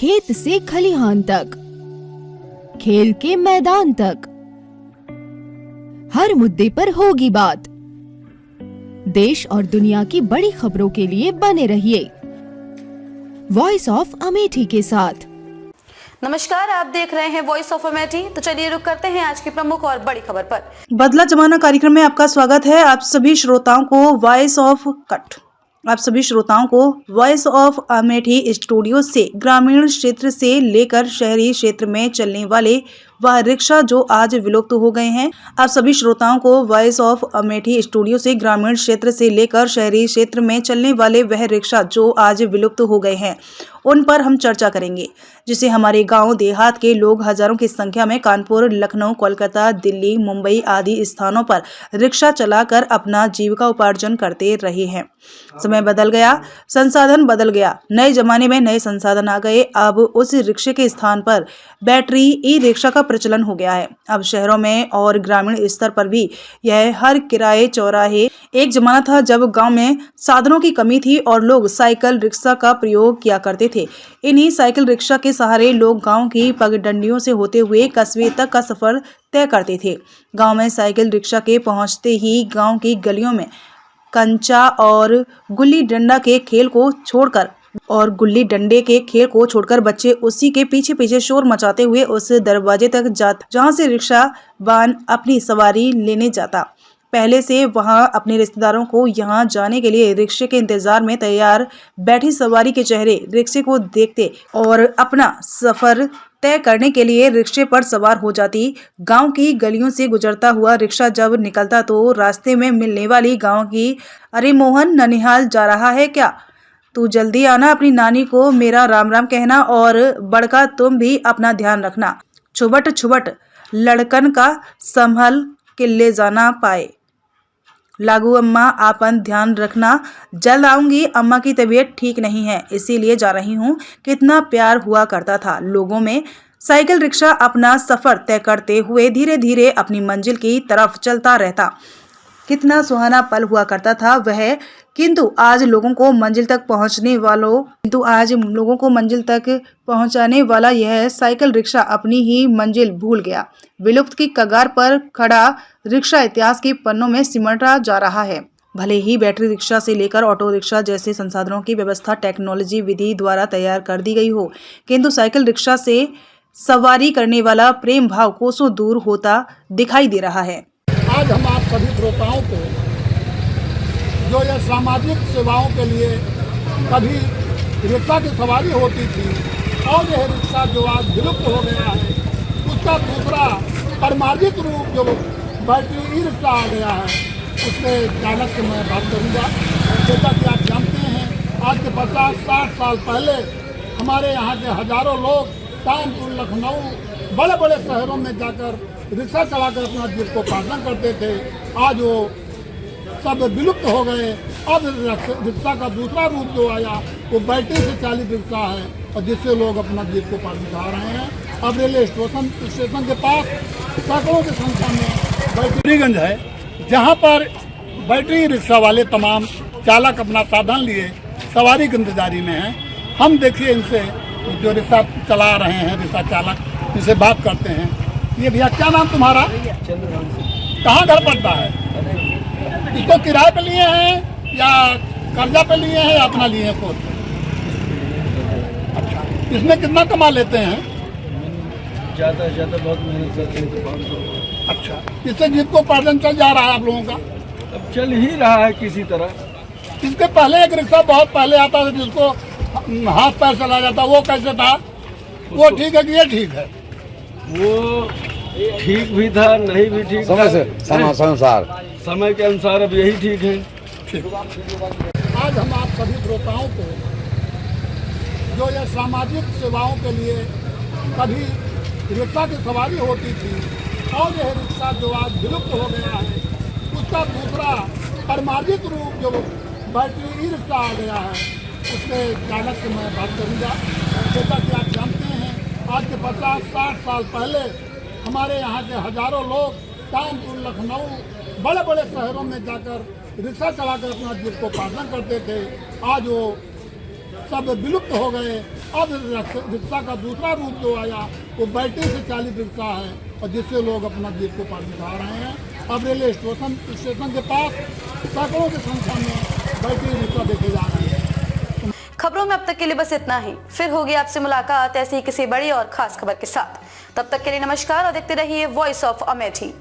खेत से खलिहान तक, खेल के मैदान तक, हर मुद्दे पर होगी बात। देश और दुनिया की बड़ी खबरों के लिए बने रहिए वॉइस ऑफ अमेठी के साथ। नमस्कार, आप देख रहे हैं वॉइस ऑफ अमेठी। तो चलिए रुक करते हैं आज की प्रमुख और बड़ी खबर पर। बदला जमाना कार्यक्रम में आपका स्वागत है। आप सभी श्रोताओं को वॉइस ऑफ अमेठी स्टूडियो से ग्रामीण क्षेत्र से लेकर शहरी क्षेत्र में चलने वाले वह रिक्शा जो आज विलुप्त हो गए हैं। आप सभी श्रोताओं को वॉइस ऑफ अमेठी स्टूडियो से ग्रामीण क्षेत्र से लेकर शहरी क्षेत्र में चलने वाले वह रिक्शा जो आज विलुप्त हो गए हैं उन पर हम चर्चा करेंगे, जिसे हमारे गांव देहात के लोग हजारों की संख्या में कानपुर, लखनऊ, कोलकाता, दिल्ली, मुंबई आदि स्थानों पर रिक्शा चलाकर अपना जीविका उपार्जन करते रहे हैं। समय बदल गया, संसाधन बदल गया, नए जमाने में नए संसाधन आ गए। अब उस रिक्शे के स्थान पर बैटरी ई रिक्शा का प्रचलन हो गया है। अब शहरों में और ग्रामीण स्तर पर भी यह हर किराए चौराहे। एक जमाना था जब गांव में साधनों की कमी थी और लोग साइकिल रिक्शा का प्रयोग किया करते थे। इन्हीं साइकिल रिक्शा के सहारे लोग गांव की पगडंडियों से होते हुए कस्बे तक का सफर तय करते थे। गांव में साइकिल रिक्शा के पहुंचते ही गांव की गलियों में कंचा और गुल्ली डंडा के खेल को छोड़कर बच्चे उसी के पीछे पीछे शोर मचाते हुए उस दरवाजे तक जाते जहां से रिक्शा वाहन अपनी सवारी लेने जाता। पहले से वहां अपने रिश्तेदारों को यहां जाने के लिए रिक्शे के इंतजार में तैयार बैठी सवारी के चेहरे रिक्शे को देखते और अपना सफर तय करने के लिए रिक्शे पर सवार हो जाती। गांव की गलियों से गुजरता हुआ रिक्शा जब निकलता तो रास्ते में मिलने वाली गांव की, अरे मोहन, ननिहाल जा रहा है क्या? तू जल्दी आना, अपनी नानी को मेरा राम राम कहना और बड़का तुम भी अपना ध्यान रखना। छुबट छुबट लड़कन का संभल के ले जाना पाए। लागू अम्मा, आपन ध्यान रखना, जल्द आऊंगी, अम्मा की तबीयत ठीक नहीं है इसीलिए जा रही हूँ। कितना प्यार हुआ करता था लोगों में। साइकिल रिक्शा अपना सफर तय करते हुए धीरे धीरे अपनी मंजिल की तरफ चलता रहता। कितना सुहाना पल हुआ करता था वह। किंतु आज लोगों को मंजिल तक पहुंचाने वाला यह साइकिल रिक्शा अपनी ही मंजिल भूल गया। विलुप्त की कगार पर खड़ा रिक्शा इतिहास के पन्नों में सिमटा जा रहा है। भले ही बैटरी रिक्शा से लेकर ऑटो रिक्शा जैसे संसाधनों की व्यवस्था टेक्नोलॉजी विधि द्वारा तैयार कर दी गई हो, किंतु साइकिल रिक्शा से सवारी करने वाला प्रेम भाव कोसों दूर होता दिखाई दे रहा है। आज हम आप सभी श्रोताओं को जो यह सामाजिक सेवाओं के लिए कभी रिक्शा की सवारी होती थी और यह रिक्शा जो आज विलुप्त हो गया है उसका दूसरा परमार्जित रूप जो बैटरी ई रिक्शा आ गया है उसके चालक से मैं बात करूँगा। जैसा कि आप जानते हैं आज के 50-60 साल पहले हमारे यहाँ के हजारों लोग कानपुर, लखनऊ, बड़े बड़े शहरों में जाकर रिक्शा चलाकर अपना जीविकोपार्जन करते थे। आज वो सब विलुप्त हो गए। अब रिक्शा का दूसरा रूप जो आया वो बैटरी से चालित रिक्शा है और जिससे लोग अपना जीविकोपार्जन कर रहे हैं। अब रेलवे स्टेशन के पास सैकड़ों की संख्या में बैटरीगंज है जहाँ पर बैटरी रिक्शा वाले तमाम चालक अपना साधन लिए सवारी की इंतजारी में हैं। हम देखिए इनसे जो रिक्शा चला रहे हैं, रिक्शा चालक, इनसे बात करते हैं। ये भैया, क्या नाम तुम्हारा? कहाँ घर पड़ता है? इसको किराए पे लिए हैं या कर्जा पे लिए हैं या अपना लिए हैं खुद? अच्छा, इसमें कितना कमा लेते हैं? ज़्यादा से ज़्यादा बहुत मेहनत करते हैं तो 500। अच्छा, इससे जीविकोपार्जन चल जा रहा है आप लोगों का? अब चल ही रहा है किसी तरह। इसके पहले एक रिक्शा बहुत पहले आता था जिसको हाथ पैर चला जाता, वो कैसे था? वो ठीक है कि ये ठीक है? वो ठीक भी था, नहीं भी ठीक था। समय के अनुसार अब यही ठीक है। आज हम आप सभी श्रोताओं को जो यह सामाजिक सेवाओं के लिए कभी रिक्शा की सवारी होती थी और यह रिक्शा जो आज विलुप्त हो गया है उसका दूसरा परमार्जित रूप जो बैटरी ई रिक्शा आ गया है उसके चालक से मैं बात करूँगा। जैसा कि आप जानते हैं आज के 50-60 साल पहले हमारे यहाँ के हजारों लोग कानपुर, लखनऊ, बड़े बड़े शहरों में जाकर रिक्शा चलाकर अपना जीविकोपार्जन करते थे। आज वो सब विलुप्त हो गए। अब रिक्शा का दूसरा रूप जो आया वो बैटरी से चालित रिक्शा है और जिससे लोग अपना जीविकोपार्जन निभा रहे हैं। अब रेलवे स्टेशन के पास सैकड़ों की संख्या में बैटरी रिक्शा देखे जा रहे हैं। खबरों में अब तक के लिए बस इतना ही। फिर होगी आपसे मुलाकात ऐसी ही किसी बड़ी और खास खबर के साथ। तब तक के लिए नमस्कार और देखते रहिए वॉइस ऑफ अमेठी।